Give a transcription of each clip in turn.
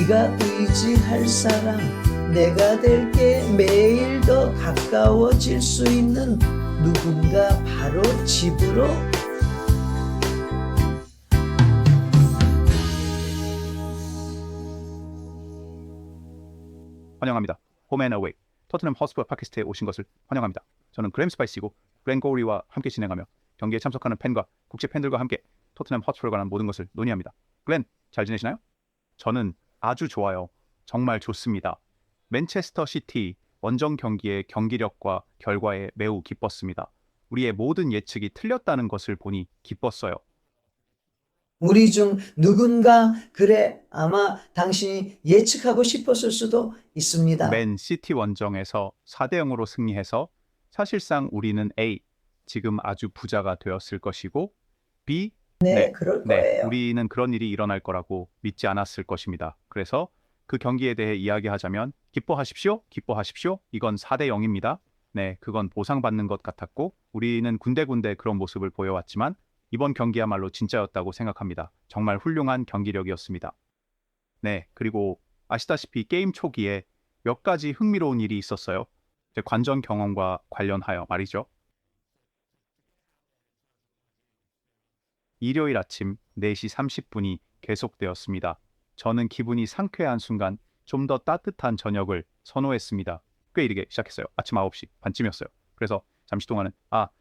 네가 의지할 사람, 내가 될게 매일 더 가까워질 수 있는 누군가 바로 집으로. 환영합니다. 홈앤어웨이 토트넘 허스퍼 팟캐스트에 오신 것을 환영합니다. 저는 그램 스파이시고 글렌 고우리와 함께 진행하며 경기에 참석하는 팬과 국제 팬들과 함께 토트넘 허스퍼에 관한 모든 것을 논의합니다. 글렌, 잘 지내시나요? 저는 아주 좋아요. 정말 좋습니다. 맨체스터 시티 원정 경기의 경기력과 결과에 매우 기뻤습니다. 우리의 모든 예측이 틀렸다는 것을 보니 기뻤어요. 우리 중 누군가 그래 아마 당신이 예측하고 싶었을 수도 있습니다. 맨 시티 원정에서 4대0으로 승리해서 사실상 우리는 A, 지금 아주 부자가 되었을 것이고 B, 네, 그럴 거예요. 우리는 그런 일이 일어날 거라고 믿지 않았을 것입니다. 그래서 그 경기에 대해 이야기하자면 기뻐하십시오, 기뻐하십시오. 이건 4대0입니다. 네, 그건 보상받는 것 같았고 우리는 군데군데 그런 모습을 보여왔지만 이번 경기야말로 진짜였다고 생각합니다. 정말 훌륭한 경기력이었습니다. 네, 그리고 아시다시피 게임 초기에 몇 가지 흥미로운 일이 있었어요. 제 관전 경험과 관련하여 말이죠. 일요일 아침 4시 30분이 계속되었습니다. 저는 기분이 상쾌한 순간 좀 더 따뜻한 저녁을 선호했습니다. 꽤 이르게 시작했어요. 아침 9시 반쯤이었어요. 그래서 잠시 동안은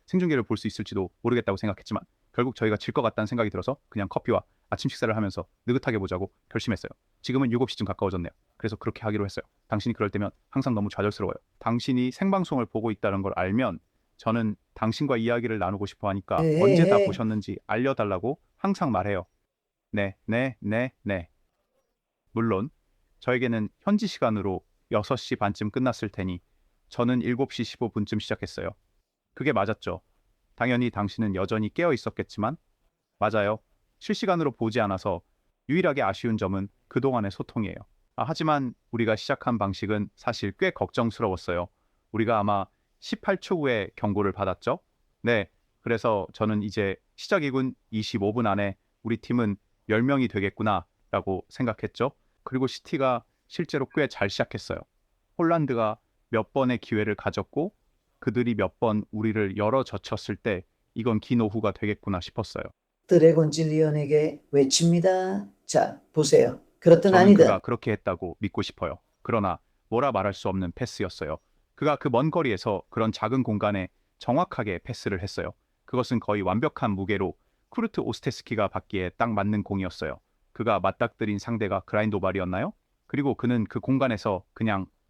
생중계를 볼 수 있을지도 모르겠다고 생각했지만 결국 저희가 질 것 같다는 생각이 들어서 그냥 커피와 아침 식사를 하면서 느긋하게 보자고 결심했어요. 지금은 7시쯤 가까워졌네요. 그래서 그렇게 하기로 했어요. 당신이 그럴 때면 항상 너무 좌절스러워요. 당신이 생방송을 보고 있다는 걸 알면 저는 당신과 이야기를 나누고 싶어 하니까 언제 다 보셨는지 알려달라고 항상 말해요. 네. 물론 저에게는 현지 시간으로 6시 반쯤 끝났을 테니 저는 7시 15분쯤 시작했어요. 그게 맞았죠. 당연히 당신은 여전히 깨어 있었겠지만 맞아요. 실시간으로 보지 않아서 유일하게 아쉬운 점은 그동안의 소통이에요. 하지만 우리가 시작한 방식은 사실 꽤 걱정스러웠어요. 우리가 아마 18초 후에 경고를 받았죠? 네, 그래서 저는 이제 시작이군 25분 안에 우리 팀은 10명이 되겠구나 라고 생각했죠. 그리고 시티가 실제로 꽤 잘 시작했어요. 홀란드가 몇 번의 기회를 가졌고 그들이 몇 번 우리를 열어젖혔을 때 이건 긴 오후가 되겠구나 싶었어요. 드래곤 질리언에게 외칩니다. 자, 보세요. 그렇든 저는 아니든. 그가 그렇게 했다고 믿고 싶어요. 그러나 뭐라 말할 수 없는 패스였어요. 그가 그 먼 거리에서 그런 작은 공간에 정확하게 패스를 했어요. 그것은 거의 완벽한 무게로 쿠르트 오스테스키가 받기에 딱 맞는 공이었어요. 그가 맞닥뜨린 상대가 그라인도발이었나요? 그리고 그는 그 공간에서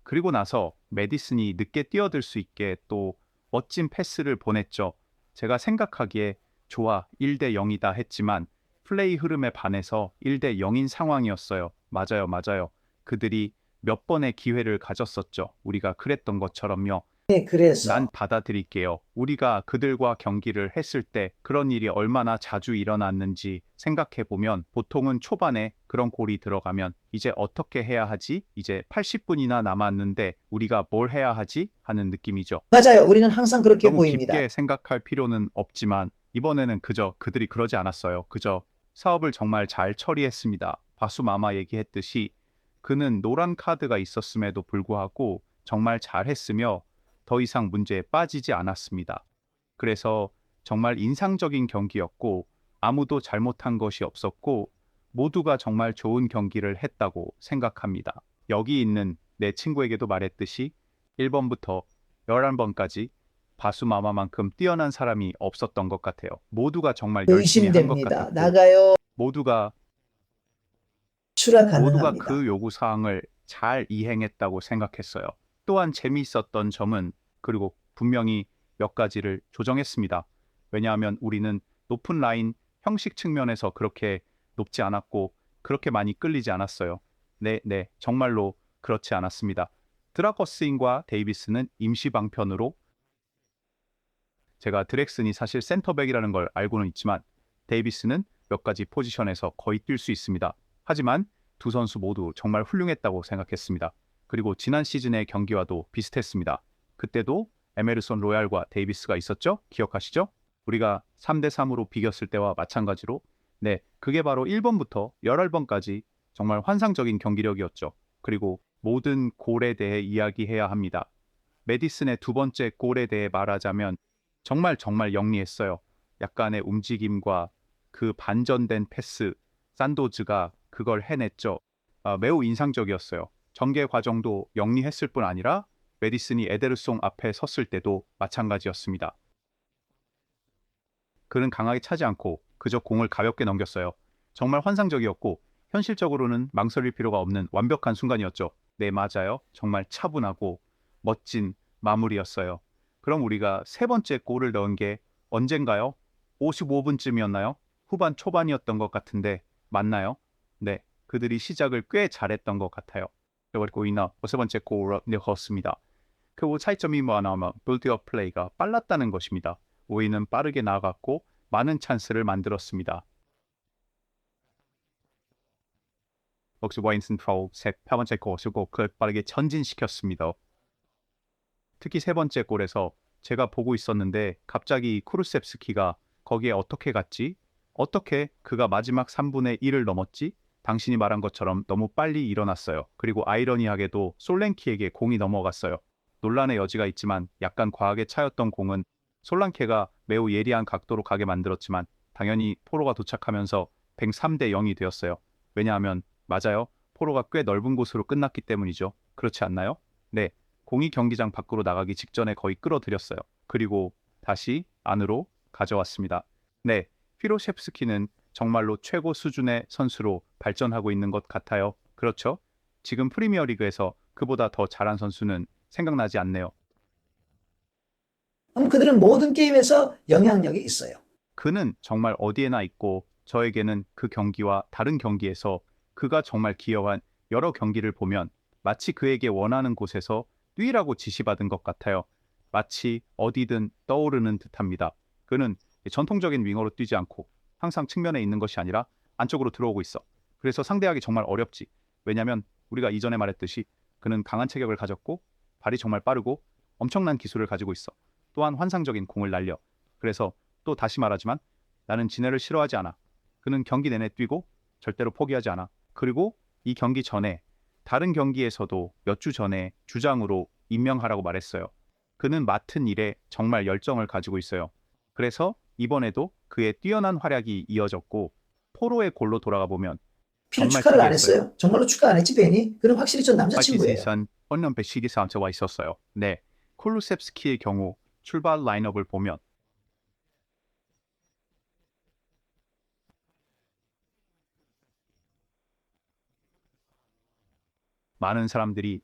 그리고 나서 메디슨이 늦게 뛰어들 수 있게 또 멋진 패스를 보냈죠. 제가 생각하기에 좋아 1대 0이다 했지만 플레이 흐름에 반해서 1대 0인 상황이었어요. 맞아요. 그들이 몇 번의 기회를 가졌었죠. 우리가 그랬던 것처럼요. 네, 그래서 난 받아들일게요. 우리가 그들과 경기를 했을 때 그런 일이 얼마나 자주 일어났는지 생각해보면 보통은 초반에 그런 골이 들어가면 이제 어떻게 해야 하지? 이제 80분이나 남았는데 우리가 뭘 해야 하지? 하는 느낌이죠. 맞아요. 우리는 항상 그렇게 너무 보입니다. 깊게 생각할 필요는 없지만 이번에는 그저 그들이 그러지 않았어요. 그저 사업을 정말 잘 처리했습니다. 바수마마 얘기했듯이 그는 노란 카드가 있었음에도 불구하고 정말 잘했으며 더 이상 문제에 빠지지 않았습니다. 그래서 정말 인상적인 경기였고 아무도 잘못한 것이 없었고 모두가 정말 좋은 경기를 했다고 생각합니다. 여기 있는 내 친구에게도 말했듯이 1번부터 11번까지 바수마마만큼 뛰어난 사람이 없었던 것 같아요. 모두가 정말 열심히 한 것 의심됩니다. 같았고 나가요. 모두가 추락 가능합니다. 그 요구사항을 잘 이행했다고 생각했어요. 또한 재미있었던 점은 그리고 분명히 몇 가지를 조정했습니다. 왜냐하면 우리는 높은 라인 형식 측면에서 그렇게 높지 않았고 그렇게 많이 끌리지 않았어요. 네, 정말로 그렇지 않았습니다. 드라거스인과 데이비스는 임시 방편으로 제가 드렉슨이 사실 센터백이라는 걸 알고는 있지만 데이비스는 몇 가지 포지션에서 거의 뛸 수 있습니다. 하지만 두 선수 모두 정말 훌륭했다고 생각했습니다. 그리고 지난 시즌의 경기와도 비슷했습니다. 그때도 에메르손 로얄과 데이비스가 있었죠? 기억하시죠? 우리가 3대3으로 비겼을 때와 마찬가지로 그게 바로 1번부터 11번까지 정말 환상적인 경기력이었죠. 그리고 모든 골에 대해 이야기해야 합니다. 메디슨의 두 번째 골에 대해 말하자면 정말 영리했어요. 약간의 움직임과 그 반전된 패스, 산도즈가 그걸 해냈죠. 매우 인상적이었어요. 전개 과정도 영리했을 뿐 아니라 메디슨이 에데르송 앞에 섰을 때도 마찬가지였습니다. 그는 강하게 차지 않고 그저 공을 가볍게 넘겼어요. 정말 환상적이었고 현실적으로는 망설일 필요가 없는 완벽한 순간이었죠. 네, 맞아요. 정말 차분하고 멋진 마무리였어요. 그럼 우리가 세 번째 골을 넣은 게 언젠가요? 55분쯤이었나요? 후반 초반이었던 것 같은데 맞나요? 네, 그들이 시작을 꽤 잘했던 것 같아요. 그리고 이나 세 번째 골을 넣었습니다. 그 차이점이 뭐냐면 빌드업 플레이가 빨랐다는 것입니다. 우리는 빠르게 나아갔고 많은 찬스를 만들었습니다. 역시 와인슨 프로 세 번째 골을 그걸 빠르게 전진시켰습니다. 특히 세 번째 골에서 제가 보고 있었는데 갑자기 쿠루셉스키가 거기에 어떻게 갔지? 어떻게 그가 마지막 3분의 1을 넘었지? 당신이 말한 것처럼 너무 빨리 일어났어요. 그리고 아이러니하게도 솔랭키에게 공이 넘어갔어요. 논란의 여지가 있지만 약간 과하게 차였던 공은 솔랑케가 매우 예리한 각도로 가게 만들었지만 당연히 포로가 도착하면서 103대 0이 되었어요. 왜냐하면 맞아요. 포로가 꽤 넓은 곳으로 끝났기 때문이죠. 그렇지 않나요? 네. 공이 경기장 밖으로 나가기 직전에 거의 끌어들였어요. 그리고 다시 안으로 가져왔습니다. 네. 피로셰프스키는 정말로 최고 수준의 선수로 발전하고 있는 것 같아요. 그렇죠? 지금 프리미어리그에서 그보다 더 잘한 선수는 생각나지 않네요. 그들은 모든 게임에서 영향력이 있어요. 그는 정말 어디에나 있고 저에게는 그 경기와 다른 경기에서 그가 정말 기여한 여러 경기를 보면 마치 그에게 원하는 곳에서 뛰라고 지시받은 것 같아요. 마치 어디든 떠오르는 듯합니다. 그는 전통적인 윙어로 뛰지 않고 항상 측면에 있는 것이 아니라 안쪽으로 들어오고 있어. 그래서 상대하기 정말 어렵지. 왜냐하면 우리가 이전에 말했듯이 그는 강한 체격을 가졌고 발이 정말 빠르고 엄청난 기술을 가지고 있어. 또한 환상적인 공을 날려. 그래서 또 다시 말하지만 나는 지네를 싫어하지 않아. 그는 경기 내내 뛰고 절대로 포기하지 않아. 그리고 이 경기 전에 다른 경기에서도 몇 주 전에 주장으로 임명하라고 말했어요. 그는 맡은 일에 정말 열정을 가지고 있어요. 그래서 이번에도 그의 뛰어난 활약이 이어졌고 포로의 골로 돌아가 보면 필 정말 축하를 안 특이했어요. 했어요. 정말로 축하 안 했지, 베니? 그는 확실히 전 남자친구예요. 파키스탄 헌년 배시기사 앉아와 있었어요. 네, 콜루셉스키의 경우 출발 라인업을 보면 많은 사람들이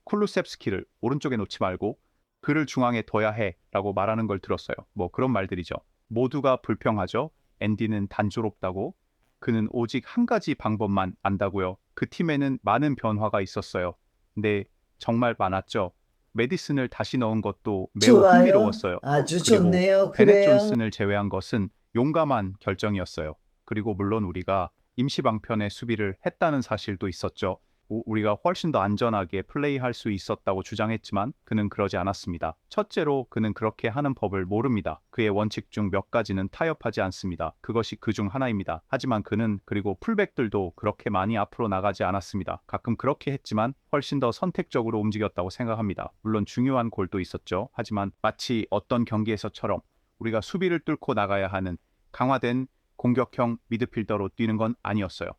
쿨루셉스키를 오른쪽에 놓지 말고 그를 중앙에 둬야 해라고 말하는 걸 들었어요. 뭐 그런 말들이죠. 모두가 불평하죠. 앤디는 단조롭다고. 그는 오직 한 가지 방법만 안다고요. 그 팀에는 많은 변화가 있었어요. 네, 정말 많았죠. 메디슨을 다시 넣은 것도 매우 좋아요. 흥미로웠어요. 아주 그리고 좋네요. 베넷 그래요. 존슨을 제외한 것은 용감한 결정이었어요. 그리고 물론 우리가 임시 방편의 수비를 했다는 사실도 있었죠. 우리가 훨씬 더 안전하게 플레이할 수 있었다고 주장했지만 그는 그러지 않았습니다. 첫째로 그는 그렇게 하는 법을 모릅니다. 그의 원칙 중 몇 가지는 타협하지 않습니다. 그것이 그 중 하나입니다. 하지만 그는 그리고 풀백들도 그렇게 많이 앞으로 나가지 않았습니다. 가끔 그렇게 했지만 훨씬 더 선택적으로 움직였다고 생각합니다. 물론 중요한 골도 있었죠. 하지만 마치 어떤 경기에서처럼 우리가 수비를 뚫고 나가야 하는 강화된 공격형 미드필더로 뛰는 건 아니었어요.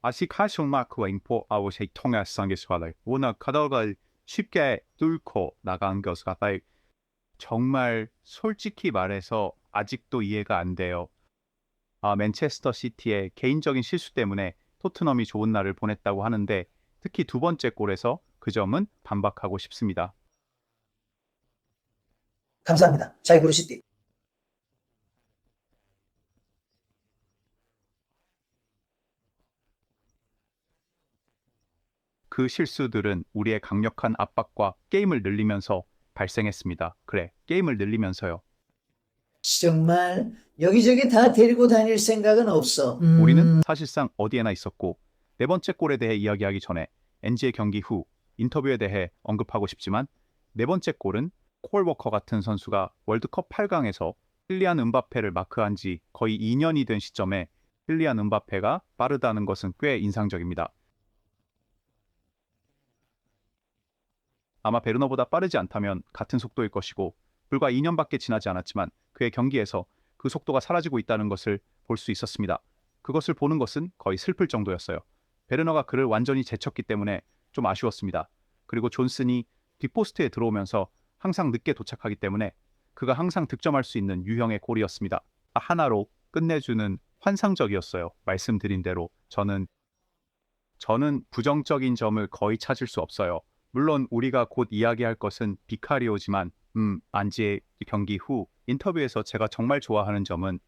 아직 하실 마크와 인포 아웃의 통합상의 수화를 워낙 가닥을 쉽게 뚫고 나간 것 같아요. 정말 솔직히 말해서 아직도 이해가 안 돼요. 맨체스터 시티의 개인적인 실수 때문에 토트넘이 좋은 날을 보냈다고 하는데 특히 두 번째 골에서 그 점은 반박하고 싶습니다. 감사합니다. 잘 부르시디. 그 실수들은 우리의 강력한 압박과 게임을 늘리면서 발생했습니다. 그래, 게임을 늘리면서요. 정말 여기저기 다 데리고 다닐 생각은 없어. 우리는 사실상 어디에나 있었고 네 번째 골에 대해 이야기하기 전에 NG의 경기 후 인터뷰에 대해 언급하고 싶지만 네 번째 골은 콜 워커 같은 선수가 월드컵 8강에서 킬리안 음바페를 마크한 지 거의 2년이 된 시점에 킬리안 음바페가 빠르다는 것은 꽤 인상적입니다. 아마 베르너보다 빠르지 않다면 같은 속도일 것이고 불과 2년밖에 지나지 않았지만 그의 경기에서 그 속도가 사라지고 있다는 것을 볼 수 있었습니다. 그것을 보는 것은 거의 슬플 정도였어요. 베르너가 그를 완전히 제쳤기 때문에 좀 아쉬웠습니다. 그리고 존슨이 뒷포스트에 들어오면서 항상 늦게 도착하기 때문에 그가 항상 득점할 수 있는 유형의 골이었습니다. 하나로 끝내주는 환상적이었어요. 말씀드린 대로 저는 부정적인 점을 거의 찾을 수 없어요. 물론 우리가 곧 이야기할 것은 비카리오지만 안지의 경기 후 인터뷰에서 제가 정말 좋아하는 점은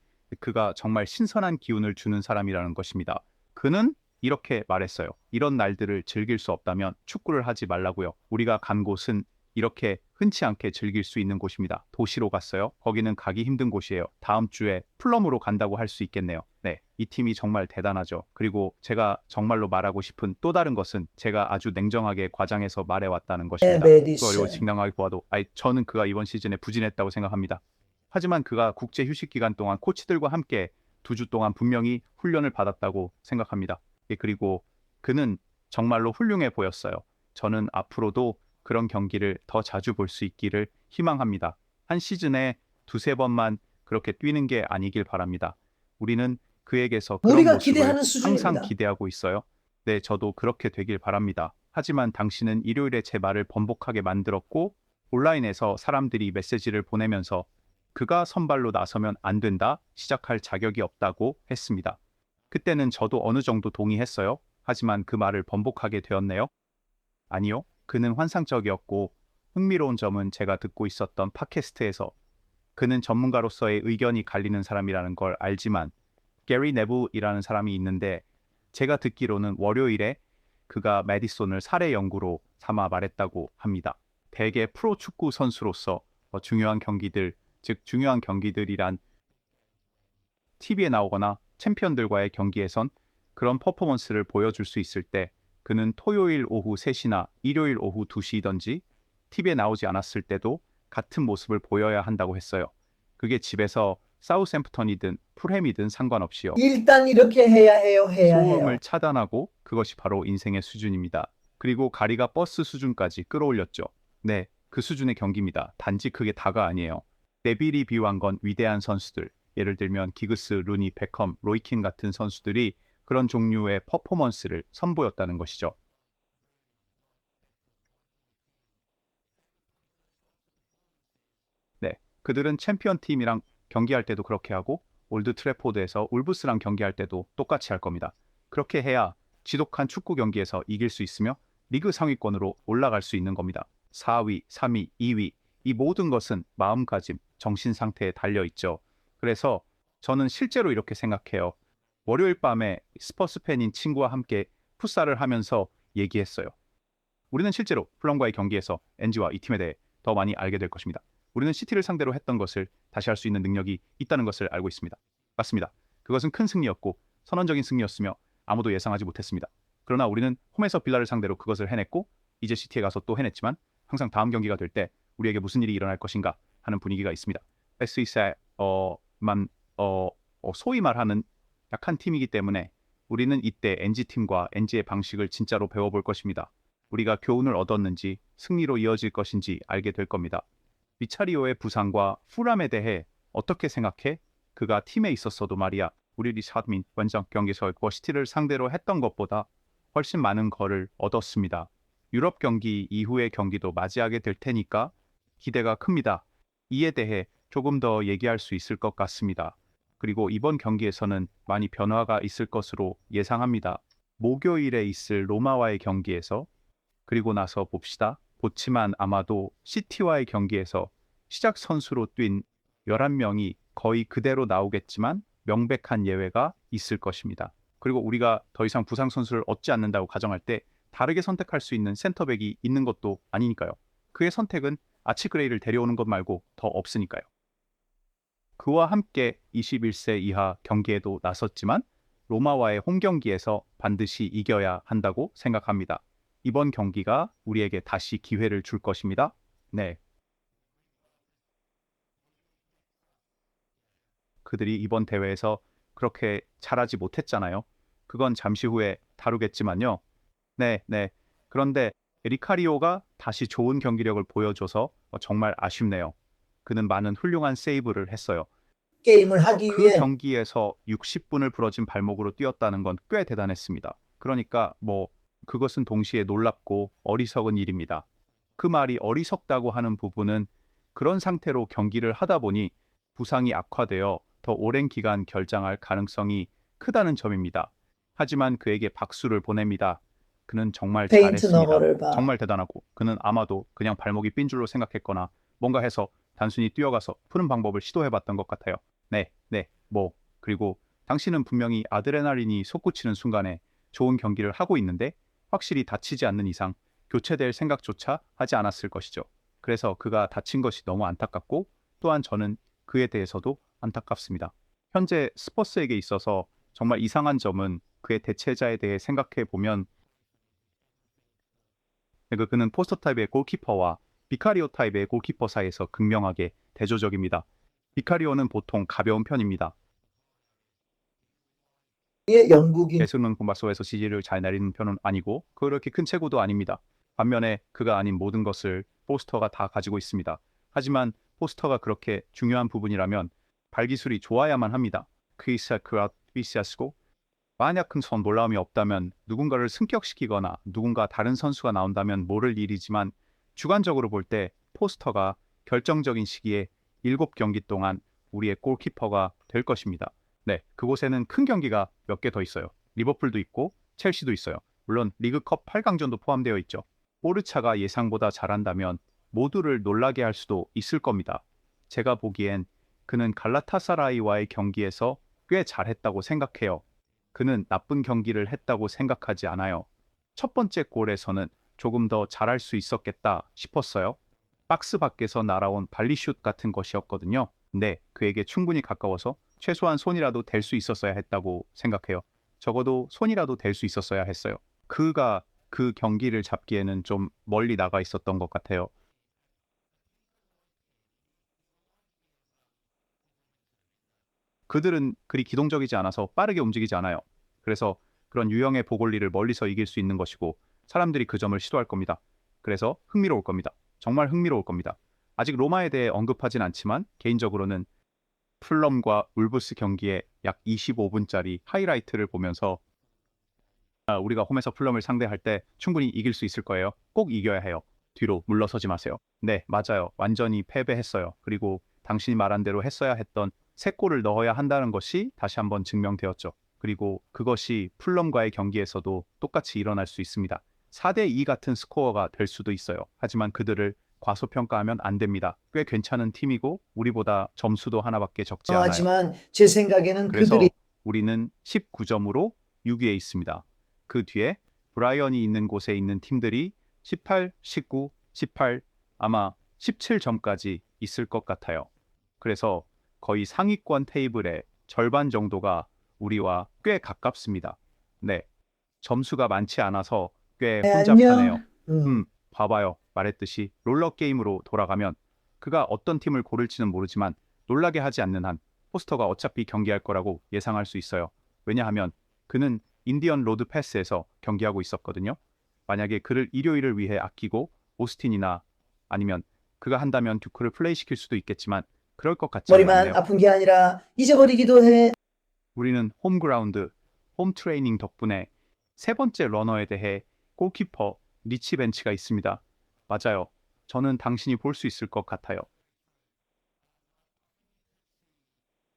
그가 정말 신선한 기운을 주는 사람이라는 것입니다. 그는 이렇게 말했어요. 이런 날들을 즐길 수 없다면 축구를 하지 말라고요. 우리가 간 곳은 이렇게 흔치 않게 즐길 수 있는 곳입니다. 도시로 갔어요. 거기는 가기 힘든 곳이에요. 다음 주에 플럼으로 간다고 할 수 있겠네요. 네, 이 팀이 정말 대단하죠. 그리고 제가 정말로 말하고 싶은 또 다른 것은 제가 아주 냉정하게 과장해서 말해왔다는 것입니다. 그리고 메디슨. 진정하게 보아도 저는 그가 이번 시즌에 부진했다고 생각합니다. 하지만 그가 국제 휴식 기간 동안 코치들과 함께 2주 동안 분명히 훈련을 받았다고 생각합니다. 그리고 그는 정말로 훌륭해 보였어요. 저는 앞으로도 그런 경기를 더 자주 볼 수 있기를 희망합니다. 한 시즌에 2~3번만 그렇게 뛰는 게 아니길 바랍니다. 우리는 그에게서 그런 우리가 모습을 기대하는 항상 수준입니다. 기대하고 있어요. 네, 저도 그렇게 되길 바랍니다. 하지만 당신은 일요일에 제 말을 번복하게 만들었고 온라인에서 사람들이 메시지를 보내면서 그가 선발로 나서면 안 된다, 시작할 자격이 없다고 했습니다. 그때는 저도 어느 정도 동의했어요. 하지만 그 말을 번복하게 되었네요. 아니요. 그는 환상적이었고 흥미로운 점은 제가 듣고 있었던 팟캐스트에서 그는 전문가로서의 의견이 갈리는 사람이라는 걸 알지만 게리 네블이라는 사람이 있는데 제가 듣기로는 월요일에 그가 매디손을 살해 연구로 삼아 말했다고 합니다. 대개 프로축구 선수로서 중요한 경기들, 즉 중요한 경기들이란 TV에 나오거나 챔피언들과의 경기에선 그런 퍼포먼스를 보여줄 수 있을 때 그는 토요일 오후 3시나 일요일 오후 2시이던지 TV에 나오지 않았을 때도 같은 모습을 보여야 한다고 했어요. 그게 집에서 사우샘프턴이든 풀햄이든 상관없이요. 일단 이렇게 해야 해요. 해야 소음을 해요. 차단하고 그것이 바로 인생의 수준입니다. 그리고 가리가 버스 수준까지 끌어올렸죠. 네, 그 수준의 경기입니다. 단지 그게 다가 아니에요. 데빌이 비유한 건 위대한 선수들, 예를 들면 기그스, 루니, 베컴, 로이킨 같은 선수들이 그런 종류의 퍼포먼스를 선보였다는 것이죠. 네, 그들은 챔피언 팀이랑 경기할 때도 그렇게 하고 올드 트래포드에서 울브스랑 경기할 때도 똑같이 할 겁니다. 그렇게 해야 지독한 축구 경기에서 이길 수 있으며 리그 상위권으로 올라갈 수 있는 겁니다. 4위, 3위, 2위 이 모든 것은 마음가짐, 정신 상태에 달려 있죠. 그래서 저는 실제로 이렇게 생각해요. 월요일 밤에 스퍼스 팬인 친구와 함께 풋살을 하면서 얘기했어요. 우리는 실제로 플럼과의 경기에서 엔지와 이 팀에 대해 더 많이 알게 될 것입니다. 우리는 시티를 상대로 했던 것을 다시 할 수 있는 능력이 있다는 것을 알고 있습니다. 맞습니다. 그것은 큰 승리였고 선언적인 승리였으며 아무도 예상하지 못했습니다. 그러나 우리는 홈에서 빌라를 상대로 그것을 해냈고 이제 시티에 가서 또 해냈지만 항상 다음 경기가 될 때 우리에게 무슨 일이 일어날 것인가 하는 분위기가 있습니다. SES만 소위 말하는 약한 팀이기 때문에 우리는 이때 NG팀과 NG의 방식을 진짜로 배워볼 것입니다. 우리가 교훈을 얻었는지 승리로 이어질 것인지 알게 될 겁니다. 미차리오의 부상과 풀함에 대해 어떻게 생각해? 그가 팀에 있었어도 말이야. 우리 리차드민 원정 경기에서 버시티를 상대로 했던 것보다 훨씬 많은 거를 얻었습니다. 유럽 경기 이후의 경기도 맞이하게 될 테니까 기대가 큽니다. 이에 대해 조금 더 얘기할 수 있을 것 같습니다. 그리고 이번 경기에서는 많이 변화가 있을 것으로 예상합니다. 목요일에 있을 로마와의 경기에서 그리고 나서 봅시다. 그렇지만 아마도 시티와의 경기에서 시작 선수로 뛴 11명이 거의 그대로 나오겠지만 명백한 예외가 있을 것입니다. 그리고 우리가 더 이상 부상 선수를 얻지 않는다고 가정할 때 다르게 선택할 수 있는 센터백이 있는 것도 아니니까요. 그의 선택은 아치그레이를 데려오는 것 말고 더 없으니까요. 그와 함께 21세 이하 경기에도 나섰지만 로마와의 홈 경기에서 반드시 이겨야 한다고 생각합니다. 이번 경기가 우리에게 다시 기회를 줄 것입니다. 네. 그들이 이번 대회에서 그렇게 잘하지 못했잖아요. 그건 잠시 후에 다루겠지만요. 네, 네. 그런데 리카리오가 다시 좋은 경기력을 보여줘서 정말 아쉽네요. 그는 많은 훌륭한 세이브를 했어요. 게임을 하기 그 위해 경기에서 60분을 부러진 발목으로 뛰었다는 건 꽤 대단했습니다. 그러니까 그것은 동시에 놀랍고 어리석은 일입니다. 그 말이 어리석다고 하는 부분은 그런 상태로 경기를 하다 보니 부상이 악화되어 더 오랜 기간 결장할 가능성이 크다는 점입니다. 하지만 그에게 박수를 보냅니다. 그는 정말 페인트 잘했습니다. 너머를 봐. 정말 대단하고 그는 아마도 그냥 발목이 삔 줄로 생각했거나 뭔가 해서 단순히 뛰어가서 푸는 방법을 시도해봤던 것 같아요. 네, 네, 그리고 당신은 분명히 아드레날린이 솟구치는 순간에 좋은 경기를 하고 있는데 확실히 다치지 않는 이상 교체될 생각조차 하지 않았을 것이죠. 그래서 그가 다친 것이 너무 안타깝고 또한 저는 그에 대해서도 안타깝습니다. 현재 스퍼스에게 있어서 정말 이상한 점은 그의 대체자에 대해 생각해 보면 그는 포스터 타입의 골키퍼와 비카리오 타입의 골키퍼 사이에서 극명하게 대조적입니다. 비카리오는 보통 가벼운 편입니다. 영국인 예수는 콤바소에서 지지를 잘 내리는 편은 아니고 그렇게 큰 체구도 아닙니다. 반면에 그가 아닌 모든 것을 포스터가 다 가지고 있습니다. 하지만 포스터가 그렇게 중요한 부분이라면 발기술이 좋아야만 합니다. 크리스아스고 만약 큰 놀라움이 없다면 누군가를 승격시키거나 누군가 다른 선수가 나온다면 모를 일이지만 주관적으로 볼 때 포스터가 결정적인 시기에 7경기 동안 우리의 골키퍼가 될 것입니다. 네, 그곳에는 큰 경기가 몇 개 더 있어요. 리버풀도 있고 첼시도 있어요. 물론 리그컵 8강전도 포함되어 있죠. 포르차가 예상보다 잘한다면 모두를 놀라게 할 수도 있을 겁니다. 제가 보기엔 그는 갈라타사라이와의 경기에서 꽤 잘했다고 생각해요. 그는 나쁜 경기를 했다고 생각하지 않아요. 첫 번째 골에서는 조금 더 잘할 수 있었겠다 싶었어요. 박스 밖에서 날아온 발리슛 같은 것이었거든요. 네, 그에게 충분히 가까워서 최소한 손이라도 댈 수 있었어야 했다고 생각해요. 적어도 손이라도 댈 수 있었어야 했어요. 그가 그 경기를 잡기에는 좀 멀리 나가 있었던 것 같아요. 그들은 그리 기동적이지 않아서 빠르게 움직이지 않아요. 그래서 그런 유형의 보골리를 멀리서 이길 수 있는 것이고 사람들이 그 점을 시도할 겁니다. 그래서 흥미로울 겁니다. 정말 흥미로울 겁니다. 아직 로마에 대해 언급하진 않지만 개인적으로는 풀럼과 울브스 경기의 약 25분짜리 하이라이트를 보면서 우리가 홈에서 풀럼을 상대할 때 충분히 이길 수 있을 거예요. 꼭 이겨야 해요. 뒤로 물러서지 마세요. 네, 맞아요. 완전히 패배했어요. 그리고 당신이 말한 대로 했어야 했던 3골을 넣어야 한다는 것이 다시 한번 증명되었죠. 그리고 그것이 풀럼과의 경기에서도 똑같이 일어날 수 있습니다. 4대2 같은 스코어가 될 수도 있어요. 하지만 그들을 과소평가하면 안 됩니다. 꽤 괜찮은 팀이고 우리보다 점수도 하나밖에 적지 않아요. 하지만 제 생각에는 그래서 그들이 우리는 19점으로 6위에 있습니다. 그 뒤에 브라이언이 있는 곳에 있는 팀들이 18, 19, 18, 아마 17점까지 있을 것 같아요. 그래서 거의 상위권 테이블의 절반 정도가 우리와 꽤 가깝습니다. 네, 점수가 많지 않아서 꽤 혼잡하네요. 안녕. 음. 봐봐요. 말했듯이 롤러게임으로 돌아가면 그가 어떤 팀을 고를지는 모르지만 놀라게 하지 않는 한 포스터가 어차피 경기할 거라고 예상할 수 있어요. 왜냐하면 그는 인디언 로드 패스에서 경기하고 있었거든요. 만약에 그를 일요일을 위해 아끼고 오스틴이나 아니면 그가 한다면 듀크를 플레이시킬 수도 있겠지만 그럴 것 같지는 머리만 않네요. 아픈 게 아니라 잊어버리기도 해. 우리는 홈그라운드, 홈 트레이닝 덕분에 3번째 러너에 대해 골키퍼 리치 벤치가 있습니다. 맞아요. 저는 당신이 볼 수 있을 것 같아요.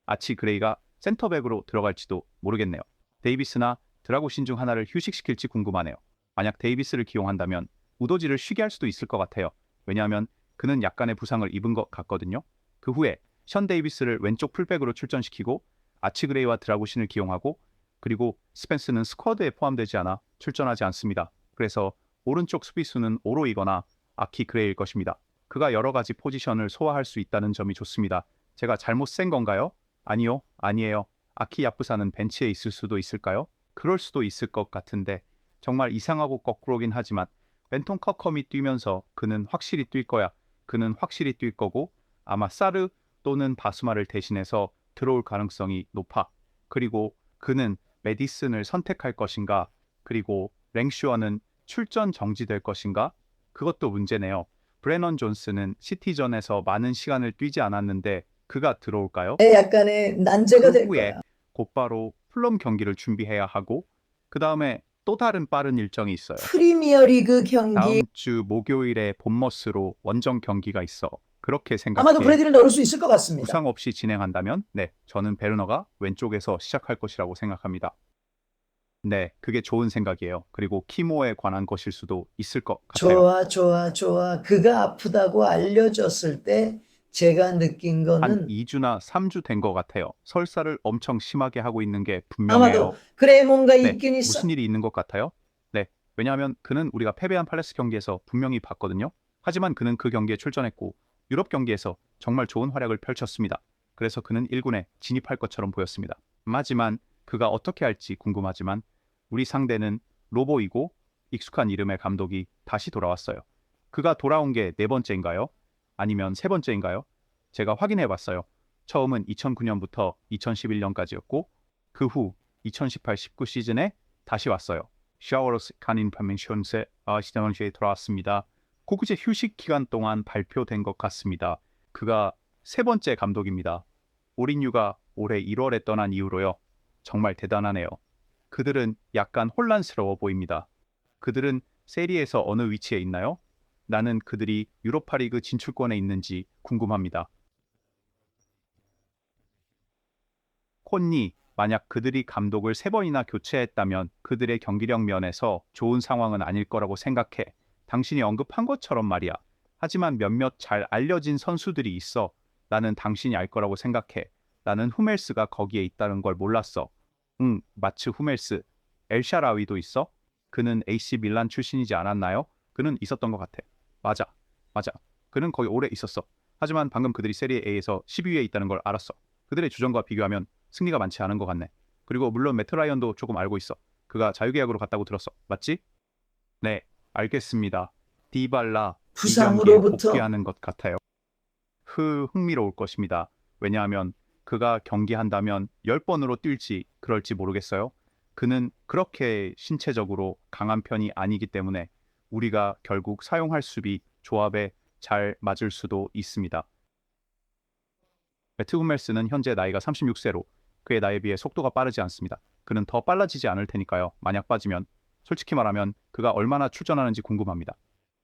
아치 그레이가 센터백으로 들어갈지도 모르겠네요. 데이비스나 드라고신 중 하나를 휴식시킬지 궁금하네요. 만약 데이비스를 기용한다면 우도지를 쉬게 할 수도 있을 것 같아요. 왜냐하면 그는 약간의 부상을 입은 것 같거든요. 그 후에 션 데이비스를 왼쪽 풀백으로 출전시키고 아치 그레이와 드라고신을 기용하고 그리고 스펜스는 스쿼드에 포함되지 않아 출전하지 않습니다. 그래서 오른쪽 수비수는 오로이거나 아키 그레이일 것입니다. 그가 여러 가지 포지션을 소화할 수 있다는 점이 좋습니다. 제가 잘못 센 건가요? 아니요, 아니에요. 아키 야프사는 벤치에 있을 수도 있을까요? 그럴 수도 있을 것 같은데 정말 이상하고 거꾸로긴 하지만 벤톤 커컴이 뛰면서 그는 확실히 뛸 거야. 그는 확실히 뛸 거고 아마 사르 또는 바스마를 대신해서 들어올 가능성이 높아. 그리고 그는 메디슨을 선택할 것인가? 그리고 랭슈어는 출전 정지될 것인가? 그것도 문제네요. 브래넌 존스는 시티전에서 많은 시간을 뛰지 않았는데 그가 들어올까요? 약간의 난제가 그 될 후에 거야. 곧바로 풀럼 경기를 준비해야 하고 그 다음에 또 다른 빠른 일정이 있어요. 프리미어리그 경기 다음 주 목요일에 본머스로 원정 경기가 있어. 그렇게 아마도 생각해. 브래디를 넣을 수 있을 것 같습니다. 부상 없이 진행한다면 네, 저는 베르너가 왼쪽에서 시작할 것이라고 생각합니다. 네, 그게 좋은 생각이에요. 그리고 키모에 관한 것일 수도 있을 것 같아요. 좋아, 좋아, 좋아. 그가 아프다고 알려졌을 때 제가 느낀 한 거는 2주나 3주 된 것 같아요. 설사를 엄청 심하게 하고 있는 게 아마도 분명해요. 그래 뭔가 네, 있긴 있어. 무슨 일이 있는 것 같아요? 네, 왜냐하면 그는 우리가 패배한 팔레스 경기에서 분명히 봤거든요. 하지만 그는 그 경기에 출전했고 유럽 경기에서 정말 좋은 활약을 펼쳤습니다. 그래서 그는 1군에 진입할 것처럼 보였습니다. 하지만 그가 어떻게 할지 궁금하지만 우리 상대는 로보이고 익숙한 이름의 감독이 다시 돌아왔어요. 그가 돌아온 게 네 번째인가요? 아니면 세 번째인가요? 제가 확인해 봤어요. 처음은 2009년부터 2011년까지였고 그 후 2018-19 시즌에 다시 왔어요. 샤워로스 카닌 파멘션세 시장원시에 돌아왔습니다. 고구제 휴식 기간 동안 발표된 것 같습니다. 그가 세 번째 감독입니다. 오린유가 올해 1월에 떠난 이후로요. 정말 대단하네요. 그들은 약간 혼란스러워 보입니다. 그들은 세리에서 어느 위치에 있나요? 나는 그들이 유로파리그 진출권에 있는지 궁금합니다. 콘니, 만약 그들이 감독을 세 번이나 교체했다면 그들의 경기력 면에서 좋은 상황은 아닐 거라고 생각해. 당신이 언급한 것처럼 말이야. 하지만 몇몇 잘 알려진 선수들이 있어. 나는 당신이 알 거라고 생각해. 나는 후멜스가 거기에 있다는 걸 몰랐어. 응, 마츠 후멜스. 엘샤라위도 있어? 그는 AC 밀란 출신이지 않았나요? 그는 있었던 것 같아. 맞아, 맞아. 그는 거기 오래 있었어. 하지만 방금 그들이 세리에 A에서 12위에 있다는 걸 알았어. 그들의 주전과 비교하면 승리가 많지 않은 것 같네. 그리고 물론 매트 라이언도 조금 알고 있어. 그가 자유계약으로 갔다고 들었어. 맞지? 네, 알겠습니다. 디발라 이 경기에 부상으로부터 복귀하는 것 같아요. 흥미로울 것입니다. 왜냐하면 그가 경기한다면 10번으로 뛸지 그럴지 모르겠어요. 그는 그렇게 신체적으로 강한 편이 아니기 때문에 우리가 결국 사용할 수비 조합에 잘 맞을 수도 있습니다. 매트 후멜스는 현재 나이가 36세로 그의 나이에 비해 속도가 빠르지 않습니다. 그는 더 빨라지지 않을 테니까요. 만약 빠지면 솔직히 말하면 그가 얼마나 출전하는지 궁금합니다.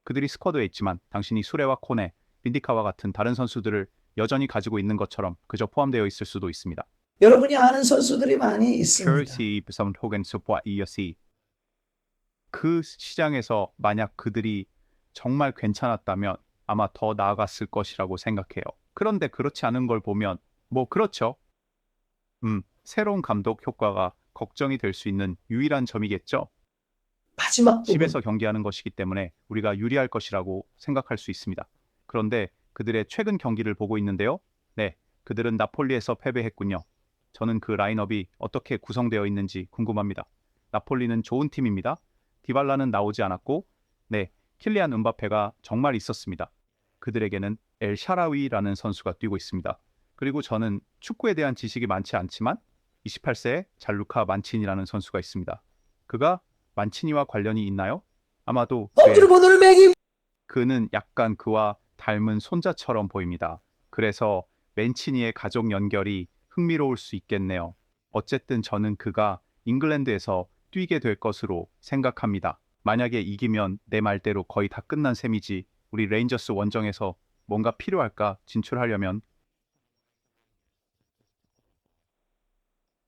그들이 스쿼드에 있지만 당신이 수레와 코네, 빈디카와 같은 다른 선수들을 여전히 가지고 있는 것처럼 그저 포함되어 있을 수도 있습니다. 여러분이 아는 선수들이 많이 있습니다. 그 시장에서 만약 그들이 정말 괜찮았다면 아마 더 나아갔을 것이라고 생각해요. 그런데 그렇지 않은 걸 보면 뭐 그렇죠. 새로운 감독 효과가 걱정이 될 수 있는 유일한 점이겠죠. 마지막 부분 집에서 경기하는 것이기 때문에 우리가 유리할 것이라고 생각할 수 있습니다. 그런데 그들의 최근 경기를 보고 있는데요. 네, 그들은 나폴리에서 패배했군요. 저는 그 라인업이 어떻게 구성되어 있는지 궁금합니다. 나폴리는 좋은 팀입니다. 디발라는 나오지 않았고, 네, 킬리안 은바페가 정말 있었습니다. 그들에게는 엘 샤라위라는 선수가 뛰고 있습니다. 그리고 저는 축구에 대한 지식이 많지 않지만 28세의 잘루카 만치니라는 선수가 있습니다. 그가 만치니와 관련이 있나요? 아마도 번호를 매김 그는 약간 그와 닮은 손자처럼 보입니다. 그래서 맨치니의 가족 연결이 흥미로울 수 있겠네요. 어쨌든 저는 그가 잉글랜드에서 뛰게 될 것으로 생각합니다. 만약에 이기면 내 말대로 거의 다 끝난 셈이지. 우리 레인저스 원정에서 뭔가 필요할까 진출하려면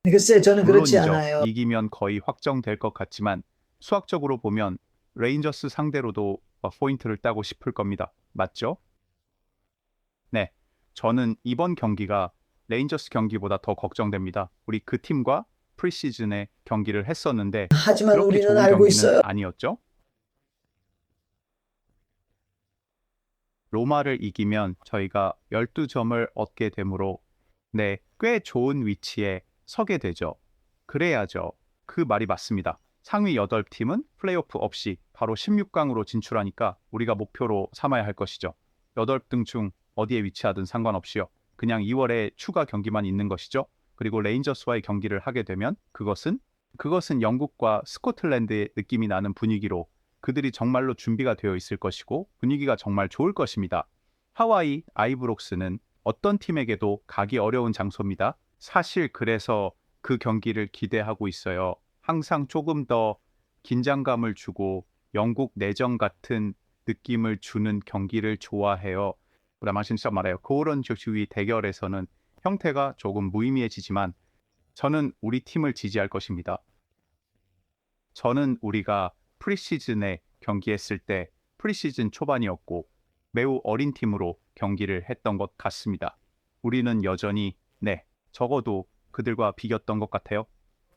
글쎄 저는 그렇지 물론이죠. 않아요. 이기면 거의 확정될 것 같지만 수학적으로 보면 레인저스 상대로도 포인트를 따고 싶을 겁니다. 맞죠? 네. 저는 이번 경기가 레인저스 경기보다 더 걱정됩니다. 우리 그 팀과 프리시즌에 경기를 했었는데 하지만 그렇게 우리는 좋은 알고 경기는 있어요. 아니었죠? 로마를 이기면 저희가 12점을 얻게 되므로 네, 꽤 좋은 위치에 서게 되죠. 그래야죠. 그 말이 맞습니다. 상위 8팀은 플레이오프 없이 바로 16강으로 진출하니까 우리가 목표로 삼아야 할 것이죠. 8등 중 어디에 위치하든 상관없이요. 그냥 2월에 추가 경기만 있는 것이죠. 그리고 레인저스와의 경기를 하게 되면 그것은 영국과 스코틀랜드의 느낌이 나는 분위기로 그들이 정말로 준비가 되어 있을 것이고 분위기가 정말 좋을 것입니다. 하와이 아이브록스는 어떤 팀에게도 가기 어려운 장소입니다. 사실 그래서 그 경기를 기대하고 있어요. 항상 조금 더 긴장감을 주고 영국 내정 같은 느낌을 주는 경기를 좋아해요. 라마신 진짜 말해요. 그런 주위 대결에서는 형태가 조금 무의미해지지만 저는 우리 팀을 지지할 것입니다. 저는 우리가 프리시즌에 경기했을 때 프리시즌 초반이었고 매우 어린 팀으로 경기를 했던 것 같습니다. 우리는 여전히 적어도 그들과 비겼던 것 같아요.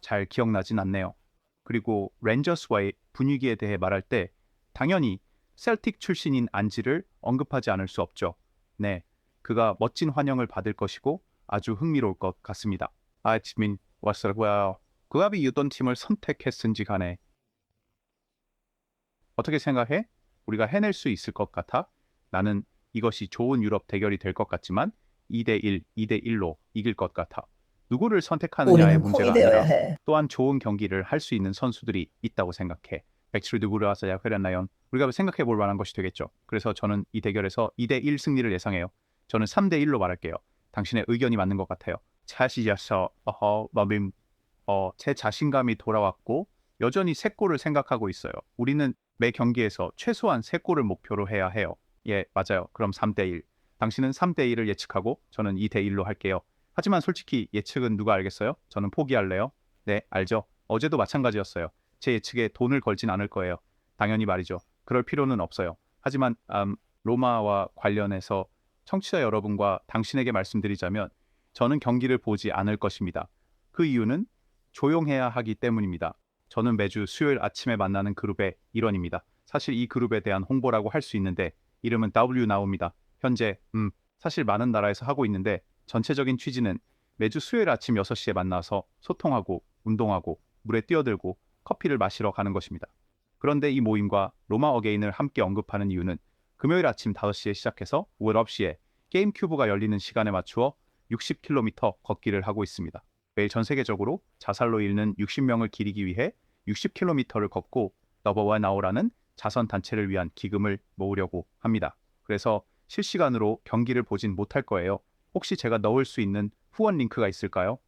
잘 기억나진 않네요. 그리고 렌저스와의 분위기에 대해 말할 때 당연히 셀틱 출신인 안지를 언급하지 않을 수 없죠. 그가 멋진 환영을 받을 것이고 아주 흥미로울 것 같습니다. 지민 왔어요. 그가 어떤 팀을 선택했은지 간에 어떻게 생각해? 우리가 해낼 수 있을 것 같아? 나는 이것이 좋은 유럽 대결이 될 것 같지만 2대1, 2대1로 이길 것 같아. 누구를 선택하느냐의 우리는 문제가 콩이 되어야 아니라 해. 또한 좋은 경기를 할 수 있는 선수들이 있다고 생각해. 백스를 누구를 왔어야 그랬나요? 우리가 생각해 볼 만한 것이 되겠죠. 그래서 저는 이 대결에서 2대1 승리를 예상해요. 저는 3대1로 말할게요. 당신의 의견이 맞는 것 같아요. 차시자서 제 자신감이 돌아왔고 여전히 3골을 생각하고 있어요. 우리는 매 경기에서 최소한 3골을 목표로 해야 해요. 예, 맞아요. 그럼 3대1. 당신은 3대1을 예측하고 저는 2대1로 할게요. 하지만 솔직히 예측은 누가 알겠어요? 저는 포기할래요. 네, 알죠. 어제도 마찬가지였어요. 제 예측에 돈을 걸진 않을 거예요. 당연히 말이죠. 그럴 필요는 없어요. 하지만 로마와 관련해서 청취자 여러분과 당신에게 말씀드리자면 저는 경기를 보지 않을 것입니다. 그 이유는 조용해야 하기 때문입니다. 저는 매주 수요일 아침에 만나는 그룹의 일원입니다. 사실 이 그룹에 대한 홍보라고 할 수 있는데 이름은 W 나옵니다. 현재 사실 많은 나라에서 하고 있는데 전체적인 취지는 매주 수요일 아침 6시에 만나서 소통하고 운동하고 물에 뛰어들고 커피를 마시러 가는 것입니다. 그런데 이 모임과 로마 어게인을 함께 언급하는 이유는 금요일 아침 5시에 시작해서 오후 9시에 게임 큐브가 열리는 시간에 맞추어 60km 걷기를 하고 있습니다. 매일 전 세계적으로 자살로 잃는 60명을 기리기 위해 60km를 걷고 너버와 나오라는 자선 단체를 위한 기금을 모으려고 합니다. 그래서 실시간으로 경기를 보진 못할 거예요. 혹시 제가 넣을 수 있는 후원 링크가 있을까요?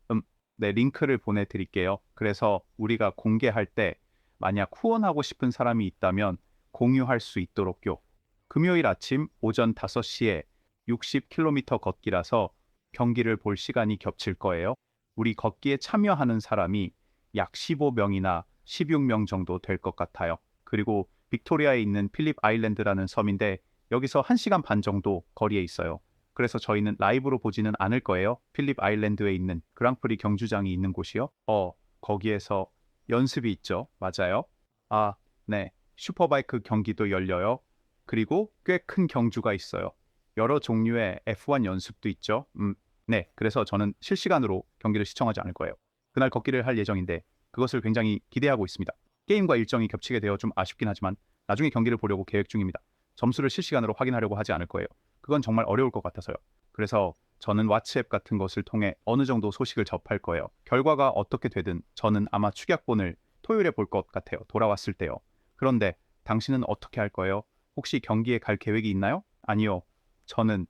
네, 링크를 보내드릴게요. 그래서 우리가 공개할 때 만약 후원하고 싶은 사람이 있다면 공유할 수 있도록요. 금요일 아침 오전 5시에 60km 걷기라서 경기를 볼 시간이 겹칠 거예요. 우리 걷기에 참여하는 사람이 약 15명이나 16명 정도 될 것 같아요. 그리고 빅토리아에 있는 필립 아일랜드라는 섬인데 여기서 1시간 반 정도 거리에 있어요. 그래서 저희는 라이브로 보지는 않을 거예요. 필립 아일랜드에 있는 그랑프리 경주장이 있는 곳이요. 거기에서 연습이 있죠. 맞아요. 네. 슈퍼바이크 경기도 열려요. 그리고 꽤 큰 경주가 있어요. 여러 종류의 F1 연습도 있죠. 네. 그래서 저는 실시간으로 경기를 시청하지 않을 거예요. 그날 걷기를 할 예정인데 그것을 굉장히 기대하고 있습니다. 게임과 일정이 겹치게 되어 좀 아쉽긴 하지만 나중에 경기를 보려고 계획 중입니다. 점수를 실시간으로 확인하려고 하지 않을 거예요. 그건 정말 어려울 것 같아서요. 그래서 저는 왓츠앱 같은 것을 통해 어느 정도 소식을 접할 거예요. 결과가 어떻게 되든 저는 아마 축약본을 토요일에 볼 것 같아요. 돌아왔을 때요. 그런데 당신은 어떻게 할 거예요? 혹시 경기에 갈 계획이 있나요? 아니요. 저는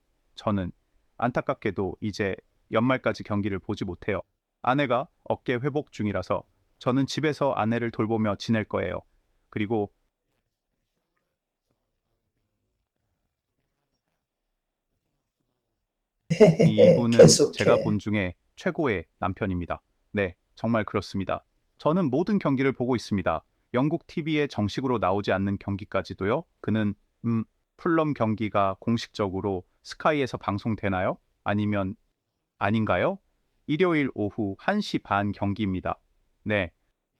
안타깝게도 이제 연말까지 경기를 보지 못해요. 아내가 어깨 회복 중이라서 저는 집에서 아내를 돌보며 지낼 거예요. 그리고 이분은 제가 계속해. 본 중에 최고의 남편입니다. 네, 정말 그렇습니다. 저는 모든 경기를 보고 있습니다. 영국 TV에 정식으로 나오지 않는 경기까지도요. 그는 풀럼 경기가 공식적으로 스카이에서 방송되나요? 아니면 아닌가요? 일요일 오후 1시 반 경기입니다. 네,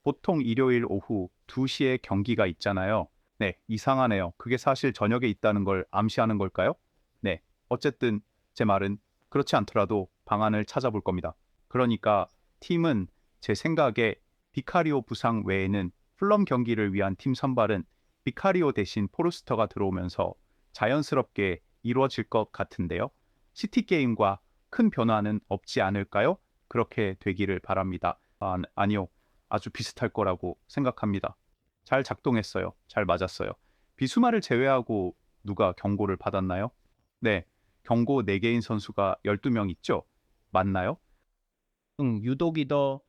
보통 일요일 오후 2시에 경기가 있잖아요. 네, 이상하네요. 그게 사실 저녁에 있다는 걸 암시하는 걸까요? 네, 어쨌든 제 말은 그렇지 않더라도 방안을 찾아볼 겁니다. 그러니까 팀은 제 생각에 비카리오 부상 외에는 풀럼 경기를 위한 팀 선발은 비카리오 대신 포르스터가 들어오면서 자연스럽게 이루어질 것 같은데요. 시티 게임과 큰 변화는 없지 않을까요? 그렇게 되기를 바랍니다. 아니요. 아주 비슷할 거라고 생각합니다. 잘 작동했어요. 잘 맞았어요. 비수마를 제외하고 누가 경고를 받았나요? 네. 경고 4개인 선수가 12명 있죠? 맞나요? 응, 유독이 더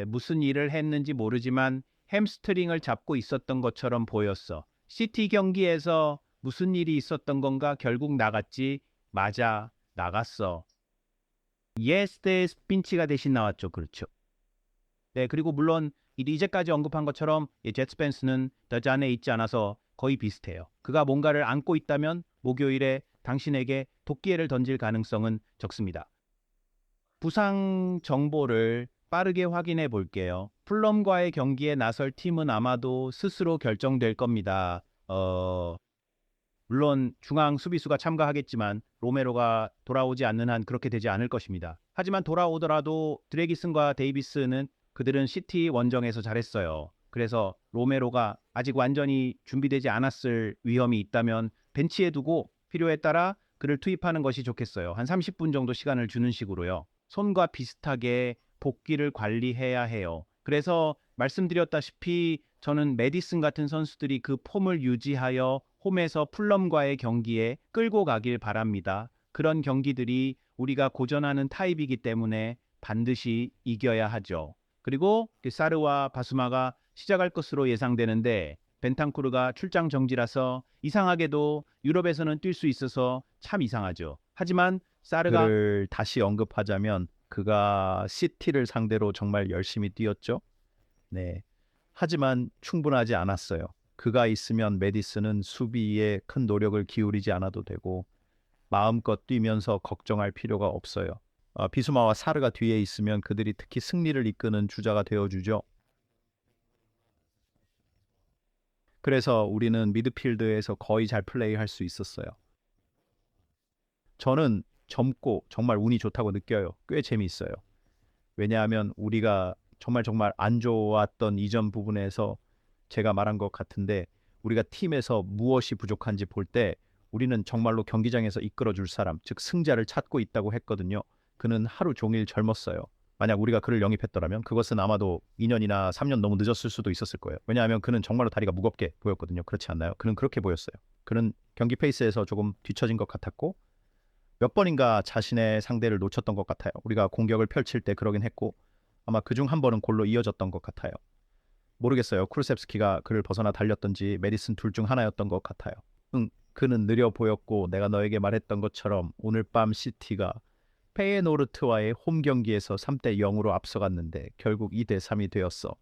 무슨 일을 했는지 모르지만 햄스트링을 잡고 있었던 것처럼 보였어. 시티 경기에서 무슨 일이 있었던 건가? 결국 나갔지. 맞아, 나갔어. 예스데 스핀치가 대신 나왔죠. 그렇죠. 네, 그리고 물론 이제까지 언급한 것처럼 제츠 펜스는 더잔에 있지 않아서 거의 비슷해요. 그가 뭔가를 안고 있다면 목요일에 당신에게 도끼애를 던질 가능성은 적습니다. 부상 정보를 빠르게 확인해 볼게요. 풀럼과의 경기에 나설 팀은 아마도 스스로 결정될 겁니다. 물론 중앙 수비수가 참가하겠지만 로메로가 돌아오지 않는 한 그렇게 되지 않을 것입니다. 하지만 돌아오더라도 드레기슨과 데이비스는 그들은 시티 원정에서 잘했어요. 그래서 로메로가 아직 완전히 준비되지 않았을 위험이 있다면 벤치에 두고 필요에 따라 그를 투입하는 것이 좋겠어요. 한 30분 정도 시간을 주는 식으로요. 손과 비슷하게 복귀를 관리해야 해요. 그래서 말씀드렸다시피 저는 메디슨 같은 선수들이 그 폼을 유지하여 홈에서 풀럼과의 경기에 끌고 가길 바랍니다. 그런 경기들이 우리가 고전하는 타입이기 때문에 반드시 이겨야 하죠. 그리고 사르와 바수마가 시작할 것으로 예상되는데 벤탄쿠르가 출장 정지라서 이상하게도 유럽에서는 뛸 수 있어서 참 이상하죠. 하지만 사르가 그를 다시 언급하자면 그가 시티를 상대로 정말 열심히 뛰었죠. 네. 하지만 충분하지 않았어요. 그가 있으면 메디슨은 수비에 큰 노력을 기울이지 않아도 되고 마음껏 뛰면서 걱정할 필요가 없어요. 비수마와 사르가 뒤에 있으면 그들이 특히 승리를 이끄는 주자가 되어주죠. 그래서 우리는 미드필드에서 거의 잘 플레이할 수 있었어요. 저는 젊고 정말 운이 좋다고 느껴요. 꽤 재미있어요. 왜냐하면 우리가 정말 안 좋았던 이전 부분에서 제가 말한 것 같은데 우리가 팀에서 무엇이 부족한지 볼 때 우리는 정말로 경기장에서 이끌어줄 사람, 즉 승자를 찾고 있다고 했거든요. 그는 하루 종일 젊었어요. 만약 우리가 그를 영입했더라면 그것은 아마도 2년이나 3년 너무 늦었을 수도 있었을 거예요. 왜냐하면 그는 정말로 다리가 무겁게 보였거든요. 그렇지 않나요? 그는 그렇게 보였어요. 그는 경기 페이스에서 조금 뒤처진 것 같았고 몇 번인가 자신의 상대를 놓쳤던 것 같아요. 우리가 공격을 펼칠 때 그러긴 했고 아마 그중 한 번은 골로 이어졌던 것 같아요. 모르겠어요. 쿠르셉스키가 그를 벗어나 달렸던지 메디슨 둘 중 하나였던 것 같아요. 그는 느려 보였고 내가 너에게 말했던 것처럼 오늘 밤 시티가 페예노르트와의 홈 경기에서 3대 0으로 앞서갔는데 결국 2대 3이 되었어.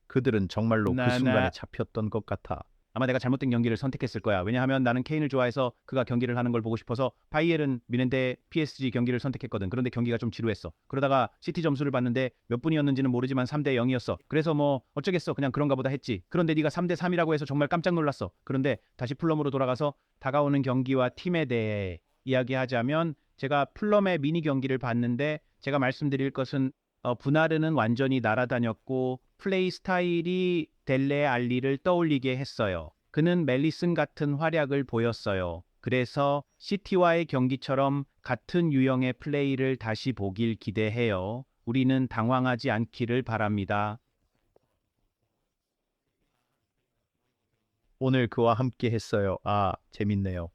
그들은 정말로 그 순간에 잡혔던 것 같아. 아마 내가 잘못된 경기를 선택했을 거야. 왜냐하면 나는 케인을 좋아해서 그가 경기를 하는 걸 보고 싶어서 바이에른 미넨데 PSG 경기를 선택했거든. 그런데 경기가 좀 지루했어. 그러다가 시티 점수를 봤는데 몇 분이었는지는 모르지만 3대 0이었어. 그래서 뭐 어쩌겠어. 그냥 그런가 보다 했지. 그런데 네가 3대 3이라고 해서 정말 깜짝 놀랐어. 그런데 다시 풀럼으로 돌아가서 다가오는 경기와 팀에 대해 이야기하자면 제가 풀럼의 미니 경기를 봤는데 제가 말씀드릴 것은 분하르는 완전히 날아다녔고 플레이 스타일이 델레 알리를 떠올리게 했어요. 그는 멜리슨 같은 활약을 보였어요. 그래서 시티와의 경기처럼 같은 유형의 플레이를 다시 보길 기대해요. 우리는 당황하지 않기를 바랍니다. 오늘 그와 함께 했어요. 재밌네요.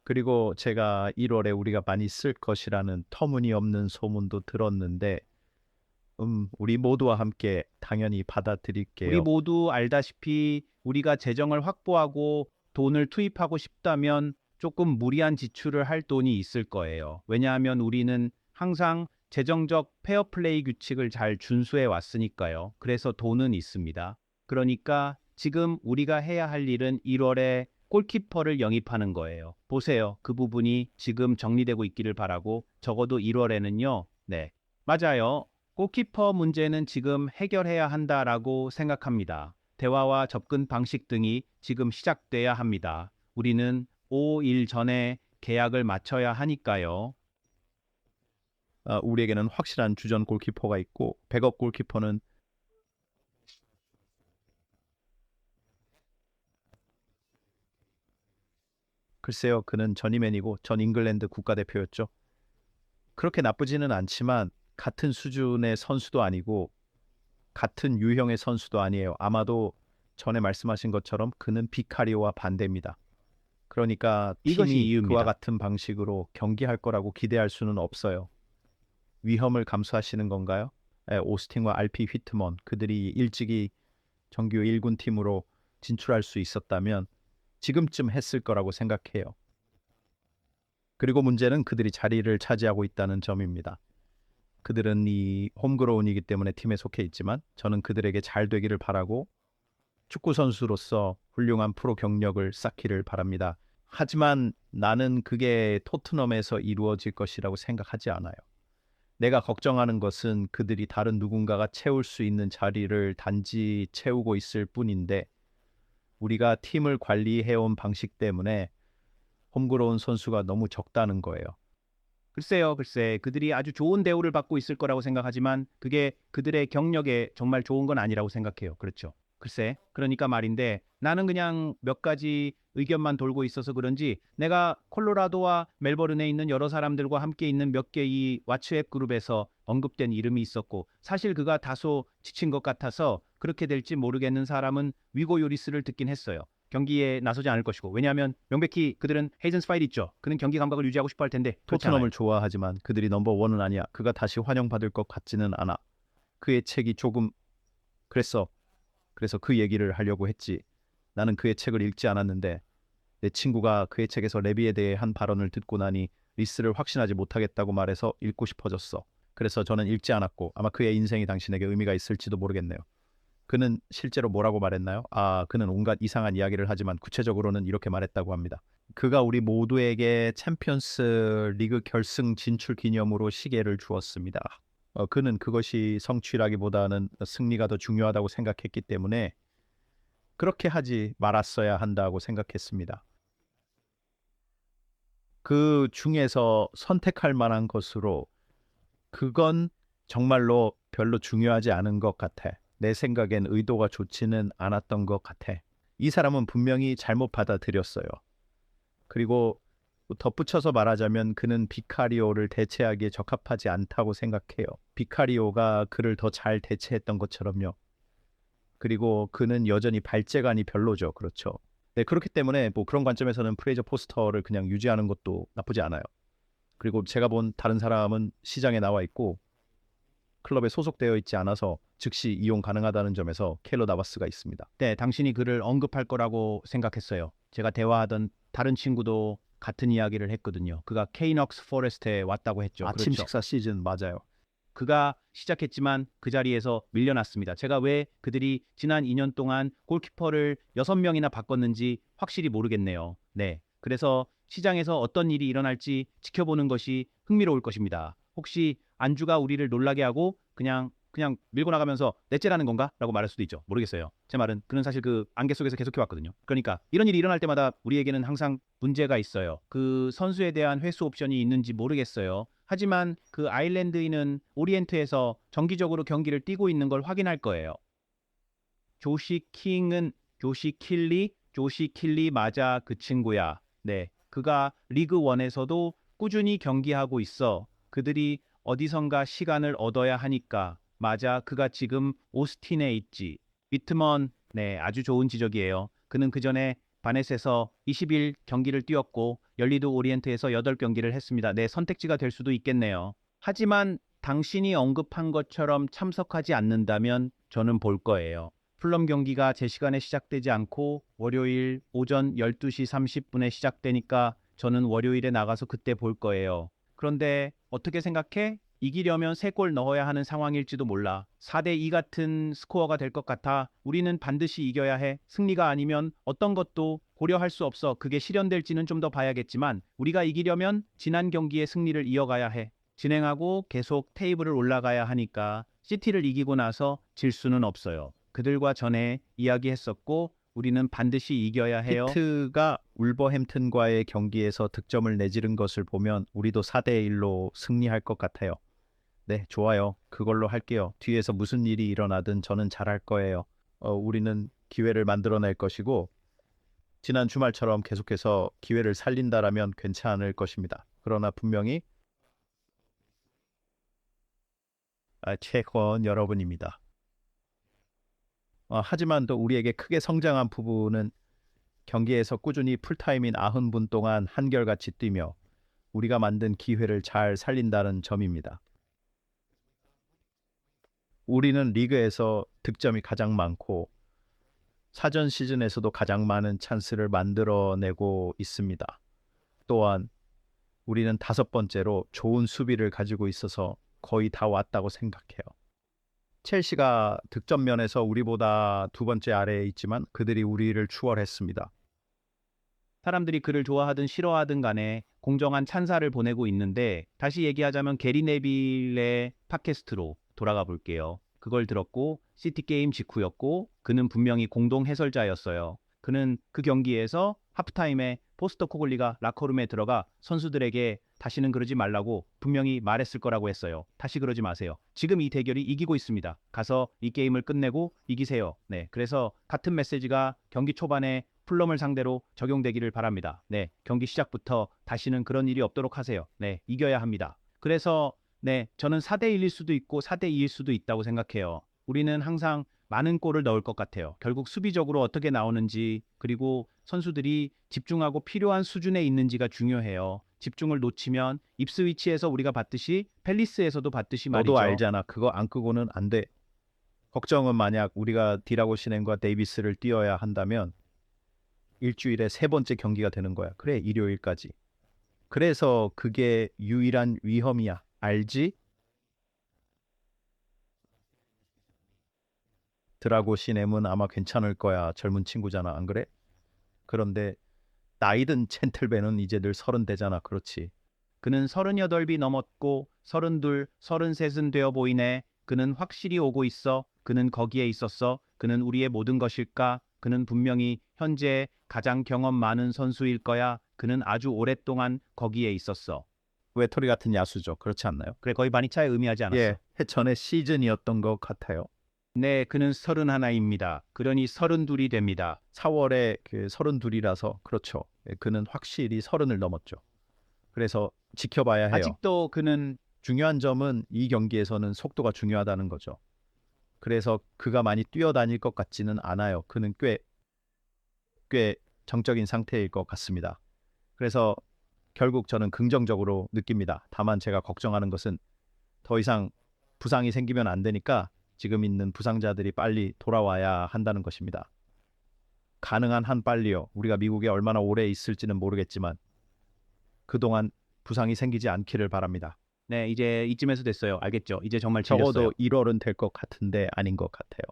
그리고 제가 1월에 우리가 많이 쓸 것이라는 터무니없는 소문도 들었는데 우리 모두와 함께 당연히 우리 받아들일게요. 모두 알다시피 우리가 재정을 확보하고 돈을 투입하고 싶다면 조금 무리한 지출을 할 돈이 있을 거예요. 왜냐하면 우리는 항상 재정적 페어플레이 규칙을 잘 준수해 왔으니까요. 그래서 돈은 있습니다. 그러니까 지금 우리가 해야 할 일은 1월에 골키퍼를 영입하는 거예요. 보세요. 그 부분이 지금 정리되고 있기를 바라고 적어도 1월에는요. 네. 맞아요. 골키퍼 문제는 지금 해결해야 한다라고 생각합니다. 대화와 접근 방식 등이 지금 시작돼야 합니다. 우리는 5일 전에 계약을 마쳐야 하니까요. 우리에게는 확실한 주전 골키퍼가 있고 백업 골키퍼는 글쎄요. 그는 전 이맨이고 전 잉글랜드 국가대표였죠. 그렇게 나쁘지는 않지만 같은 수준의 선수도 아니고 같은 유형의 선수도 아니에요. 아마도 전에 말씀하신 것처럼 그는 비카리오와 반대입니다. 그러니까 이것이 팀이 이유입니다. 그와 같은 방식으로 경기할 거라고 기대할 수는 없어요. 위험을 감수하시는 건가요? 오스틴과 RP 휘트먼 그들이 일찍이 정규 1군 팀으로 진출할 수 있었다면 지금쯤 했을 거라고 생각해요. 그리고 문제는 그들이 자리를 차지하고 있다는 점입니다. 그들은 이 홈그로운이기 때문에 팀에 속해 있지만 저는 그들에게 잘 되기를 바라고 축구 선수로서 훌륭한 프로 경력을 쌓기를 바랍니다. 하지만 나는 그게 토트넘에서 이루어질 것이라고 생각하지 않아요. 내가 걱정하는 것은 그들이 다른 누군가가 채울 수 있는 자리를 단지 채우고 있을 뿐인데 우리가 팀을 관리해온 방식 때문에 홈그로운 선수가 너무 적다는 거예요. 글쎄 그들이 아주 좋은 대우를 받고 있을 거라고 생각하지만 그게 그들의 경력에 정말 좋은 건 아니라고 생각해요. 그렇죠. 글쎄 그러니까 말인데 나는 그냥 몇 가지 의견만 돌고 있어서 그런지 내가 콜로라도와 멜버른에 있는 여러 사람들과 함께 있는 몇 개의 왓츠앱 그룹에서 언급된 이름이 있었고 사실 그가 다소 지친 것 같아서 그렇게 될지 모르겠는 사람은 위고 요리스를 듣긴 했어요. 경기에 나서지 않을 것이고 왜냐하면 명백히 그들은 헤이즌 스파이드 있죠. 그는 경기 감각을 유지하고 싶어 할 텐데 그렇지 않아요. 토트넘을 좋아하지만 그들이 넘버원은 아니야. 그가 다시 환영받을 것 같지는 않아. 그의 책이 조금 그래서 그 얘기를 하려고 했지. 나는 그의 책을 읽지 않았는데 내 친구가 그의 책에서 레비에 대해 한 발언을 듣고 나니 리스를 확신하지 못하겠다고 말해서 읽고 싶어졌어. 그래서 저는 읽지 않았고 아마 그의 인생이 당신에게 의미가 있을지도 모르겠네요. 그는 실제로 뭐라고 말했나요? 그는 온갖 이상한 이야기를 하지만 구체적으로는 이렇게 말했다고 합니다. 그가 우리 모두에게 챔피언스 리그 결승 진출 기념으로 시계를 주었습니다. 그는 그것이 성취라기보다는 승리가 더 중요하다고 생각했기 때문에 그렇게 하지 말았어야 한다고 생각했습니다. 그 중에서 선택할 만한 것으로 그건 정말로 별로 중요하지 않은 것 같아. 내 생각엔 의도가 좋지는 않았던 것 같아. 이 사람은 분명히 잘못 받아들였어요. 그리고 덧붙여서 말하자면 그는 비카리오를 대체하기에 적합하지 않다고 생각해요. 비카리오가 그를 더 잘 대체했던 것처럼요. 그리고 그는 여전히 발재간이 별로죠. 그렇죠. 네, 그렇기 때문에 뭐 그런 관점에서는 프레이저 포스터를 그냥 유지하는 것도 나쁘지 않아요. 그리고 제가 본 다른 사람은 시장에 나와 있고 클럽에 소속되어 있지 않아서 즉시 이용 가능하다는 점에서 켈러 나바스가 있습니다. 네, 당신이 그를 언급할 거라고 생각했어요. 제가 대화하던 다른 친구도 같은 이야기를 했거든요. 그가 케이넉스 포레스트에 왔다고 했죠. 아침 그렇죠. 식사 시즌 맞아요. 그가 시작했지만 그 자리에서 밀려났습니다. 제가 왜 그들이 지난 2년 동안 골키퍼를 6명이나 바꿨는지 확실히 모르겠네요. 네, 그래서 시장에서 어떤 일이 일어날지 지켜보는 것이 흥미로울 것입니다. 혹시 안주가 우리를 놀라게 하고 그냥 밀고 나가면서 넷째라는 건가? 라고 말할 수도 있죠. 모르겠어요. 제 말은 그는 사실 그 안개 속에서 계속해왔거든요. 그러니까 이런 일이 일어날 때마다 우리에게는 항상 문제가 있어요. 그 선수에 대한 회수 옵션이 있는지 모르겠어요. 하지만 그 아일랜드인은 오리엔트에서 정기적으로 경기를 뛰고 있는 걸 확인할 거예요. 조시 킬리 맞아 그 친구야. 네, 그가 리그 1에서도 꾸준히 경기하고 있어. 그들이 어디선가 시간을 얻어야 하니까. 맞아, 그가 지금 오스틴에 있지. 위트먼, 네, 아주 좋은 지적이에요. 그는 그 전에 바넷에서 20일 경기를 뛰었고 열리드 오리엔트에서 8경기를 했습니다. 네, 선택지가 될 수도 있겠네요. 하지만 당신이 언급한 것처럼 참석하지 않는다면 저는 볼 거예요. 풀럼 경기가 제 시간에 시작되지 않고 월요일 오전 12시 30분에 시작되니까 저는 월요일에 나가서 그때 볼 거예요. 그런데 어떻게 생각해? 이기려면 3골 넣어야 하는 상황일지도 몰라. 4대2 같은 스코어가 될 것 같아. 우리는 반드시 이겨야 해. 승리가 아니면 어떤 것도 고려할 수 없어. 그게 실현될지는 좀 더 봐야겠지만 우리가 이기려면 지난 경기의 승리를 이어가야 해. 진행하고 계속 테이블을 올라가야 하니까 시티를 이기고 나서 질 수는 없어요. 그들과 전에 이야기했었고 우리는 반드시 이겨야 해요. 히트가 울버햄튼과의 경기에서 득점을 내지른 것을 보면 우리도 4대1로 승리할 것 같아요. 네, 좋아요. 그걸로 할게요. 뒤에서 무슨 일이 일어나든 저는 잘할 거예요. 우리는 기회를 만들어낼 것이고 지난 주말처럼 계속해서 기회를 살린다라면 괜찮을 것입니다. 그러나 분명히 최권 여러분입니다. 하지만 또 우리에게 크게 성장한 부분은 경기에서 꾸준히 풀타임인 90분 동안 한결같이 뛰며 우리가 만든 기회를 잘 살린다는 점입니다. 우리는 리그에서 득점이 가장 많고 사전 시즌에서도 가장 많은 찬스를 만들어내고 있습니다. 또한 우리는 5번째로 좋은 수비를 가지고 있어서 거의 다 왔다고 생각해요. 첼시가 득점 면에서 우리보다 2번째 아래에 있지만 그들이 우리를 추월했습니다. 사람들이 그를 좋아하든 싫어하든 간에 공정한 찬사를 보내고 있는데 다시 얘기하자면 게리 네빌의 팟캐스트로 돌아가 볼게요. 그걸 들었고 시티게임 직후였고 그는 분명히 공동 해설자였어요. 그는 그 경기에서 하프타임에 포스터 코글리가 라커룸에 들어가 선수들에게 다시는 그러지 말라고 분명히 말했을 거라고 했어요. 다시 그러지 마세요. 지금 이 대결이 이기고 있습니다. 가서 이 게임을 끝내고 이기세요. 네, 그래서 같은 메시지가 경기 초반에 풀럼을 상대로 적용되기를 바랍니다. 네, 경기 시작부터 다시는 그런 일이 없도록 하세요. 네, 이겨야 합니다. 그래서 네, 저는 4대1일 수도 있고 4대2일 수도 있다고 생각해요. 우리는 항상 많은 골을 넣을 것 같아요. 결국 수비적으로 어떻게 나오는지 그리고 선수들이 집중하고 필요한 수준에 있는지가 중요해요. 집중을 놓치면 입스위치에서 우리가 봤듯이 팰리스에서도 봤듯이 말이죠. 너도 알잖아. 그거 안 끄고는 안 돼. 걱정은 만약 우리가 디라고 시넨과 데이비스를 뛰어야 한다면 일주일에 3번째 경기가 되는 거야. 그래, 일요일까지. 그래서 그게 유일한 위험이야. 알지? 드라고 시넴은 아마 괜찮을 거야. 젊은 친구잖아. 안 그래? 그런데 나이든 젠틀맨은 이제 늘 30 되잖아. 그렇지. 그는 38이 넘었고 32, 33은 되어 보이네. 그는 확실히 오고 있어. 그는 거기에 있었어. 그는 우리의 모든 것일까? 그는 분명히 현재 가장 경험 많은 선수일 거야. 그는 아주 오랫동안 거기에 있었어. 외톨이 같은 야수죠. 그렇지 않나요? 그래, 거의 바니차에 의미하지 않았어. 예, 전에 시즌이었던 것 같아요. 네, 그는 31입니다. 그러니 32이 됩니다. 4월에 그 32이라서 그렇죠. 예, 그는 확실히 30을 넘었죠. 그래서 지켜봐야 해요. 아직도 그는 중요한 점은 이 경기에서는 속도가 중요하다는 거죠. 그래서 그가 많이 뛰어다닐 것 같지는 않아요. 그는 꽤 정적인 상태일 것 같습니다. 그래서 결국 저는 긍정적으로 느낍니다. 다만 제가 걱정하는 것은 더 이상 부상이 생기면 안 되니까 지금 있는 부상자들이 빨리 돌아와야 한다는 것입니다. 가능한 한 빨리요. 우리가 미국에 얼마나 오래 있을지는 모르겠지만 그동안 부상이 생기지 않기를 바랍니다. 네, 이제 이쯤에서 됐어요. 알겠죠? 이제 정말 질렸어요. 적어도 1월은 될 것 같은데 아닌 것 같아요.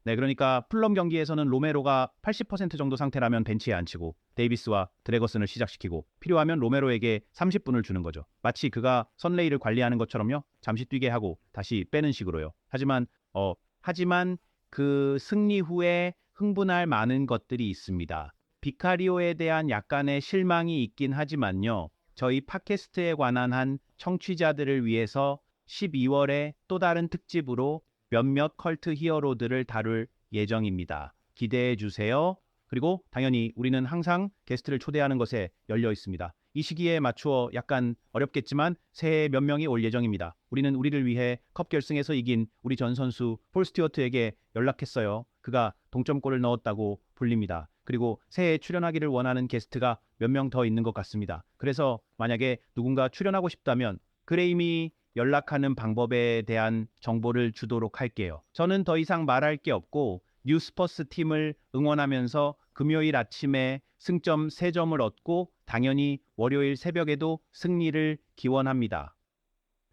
네, 그러니까 풀럼 경기에서는 로메로가 80% 정도 상태라면 벤치에 앉히고 데이비스와 드래거슨을 시작시키고 필요하면 로메로에게 30분을 주는 거죠. 마치 그가 선레이를 관리하는 것처럼요. 잠시 뛰게 하고 다시 빼는 식으로요. 하지만 그 승리 후에 흥분할 많은 것들이 있습니다. 비카리오에 대한 약간의 실망이 있긴 하지만요. 저희 팟캐스트에 관한 한 청취자들을 위해서 12월에 또 다른 특집으로 몇몇 컬트 히어로들을 다룰 예정입니다. 기대해 주세요. 그리고 당연히 우리는 항상 게스트를 초대하는 것에 열려 있습니다. 이 시기에 맞추어 약간 어렵겠지만 새해에 몇 명이 올 예정입니다. 우리는 우리를 위해 컵 결승에서 이긴 우리 전 선수 폴 스튜어트에게 연락했어요. 그가 동점골을 넣었다고 불립니다. 그리고 새해에 출연하기를 원하는 게스트가 몇 명 더 있는 것 같습니다. 그래서 만약에 누군가 출연하고 싶다면 그레임이 연락하는 방법에 대한 정보를 주도록 할게요. 저는 더 이상 말할 게 없고 뉴스퍼스 팀을 응원하면서 금요일 아침에 승점 3점을 얻고 당연히 월요일 새벽에도 승리를 기원합니다.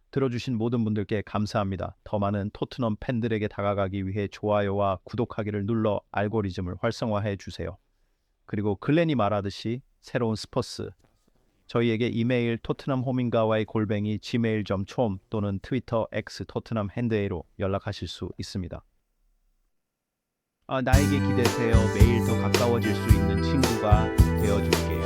들어주신 모든 분들께 감사합니다. 더 많은 토트넘 팬들에게 다가가기 위해 좋아요와 구독하기를 눌러 알고리즘을 활성화해 주세요. 그리고 글렌이 말하듯이 새로운 스퍼스 저희에게 이메일 토트넘호밍가와의 골뱅이 gmail.com 또는 트위터 X 토트넘 핸드에로 연락하실 수 있습니다. 나에게 기대세요. 매일 더 가까워질 수 있는 친구가 되어줄게요.